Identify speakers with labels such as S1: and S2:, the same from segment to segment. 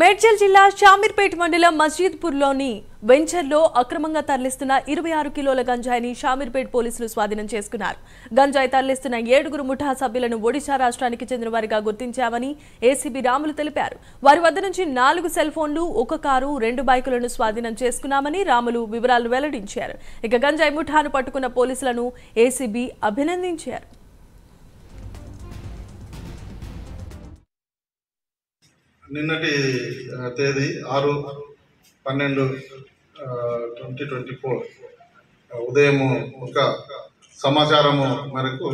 S1: మేడ్చల్ జిల్లా షామీర్పేట్ మండలం మస్జిద్పూర్లోని వెంచర్లో అక్రమంగా తరలిస్తున్న 26 కిలోల గంజాయిని షామీర్పేట్ పోలీసులు స్వాధీనం చేసుకున్నారు. గంజాయి తరలిస్తున్న 7 ముఠా సభ్యులను ఒడిశా రాష్ట్రానికి చెందినవారిగా గుర్తించామని ఏసీబీ రాములు తెలిపారు. వారి వద్ద నుంచి 4 సెల్ ఫోన్లు, 1 కారు, 2 బైకులను స్వాధీనం చేసుకున్నామని రాములు వివరాలు వెల్లడించారు. ఇక గంజాయి ముఠాను పట్టుకున్న పోలీసులను ఏసీబీ అభినందించారు.
S2: నిన్నటి తేదీ 6/12/2024 ఉదయం ఒక సమాచారము మేరకు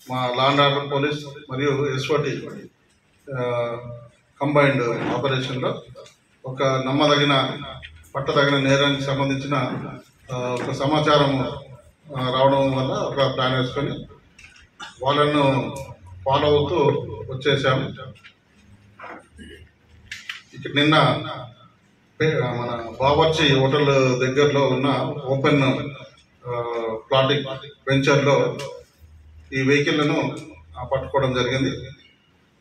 S2: మా లా అండ్ ఆర్డర్ పోలీస్ మరియు ఎస్ఓటి కంబైన్డ్ ఆపరేషన్లో ఒక నమ్మదగిన పట్టదగిన నేరానికి సంబంధించిన ఒక సమాచారము రావడం వల్ల ఒక ప్లాన్ వేసుకొని వాళ్ళను ఫాలో అవుతూ వచ్చేసాము. ఇక్కడ నిన్న మన బావర్చి హోటల్ దగ్గరలో ఉన్న ఓపెన్ ప్లాటింగ్ వెంచర్లో ఈ వెహికల్లను పట్టుకోవడం జరిగింది.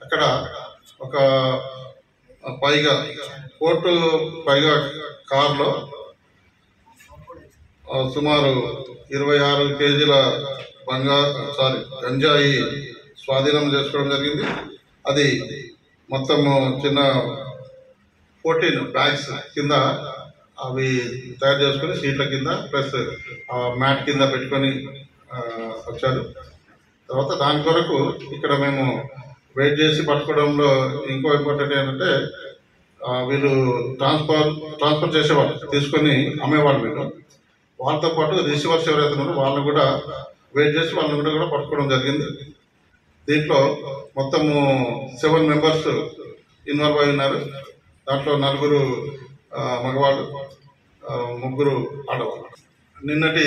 S2: అక్కడ ఒక పైగా కార్లో సుమారు 26 కేజీల గంజాయి స్వాధీనం చేసుకోవడం జరిగింది. అది మొత్తము చిన్న 14 బ్యాగ్స్ కింద అవి తయారు చేసుకొని సీట్ల కింద ప్లస్ మ్యాట్ కింద పెట్టుకొని వచ్చారు. తర్వాత దాని కొరకు ఇక్కడ మేము వెయిట్ చేసి పట్టుకోవడంలో ఇంకో ఇంపార్టెంట్ ఏంటంటే వీళ్ళు ట్రాన్స్ఫర్ చేసేవాళ్ళు, తీసుకొని అమ్మేవాళ్ళు. వీళ్ళు వాళ్ళతో పాటు రిసీవర్స్ ఎవరైతే ఉన్నారో వాళ్ళని కూడా వెయిట్ చేసి వాళ్ళని కూడా పట్టుకోవడం జరిగింది. దీంట్లో మొత్తము 7 మెంబర్స్ ఇన్వాల్వ్ అయి ఉన్నారు. దాంట్లో 4 మగవాళ్ళు, 3 ఆడవాళ్ళు. నిన్నటి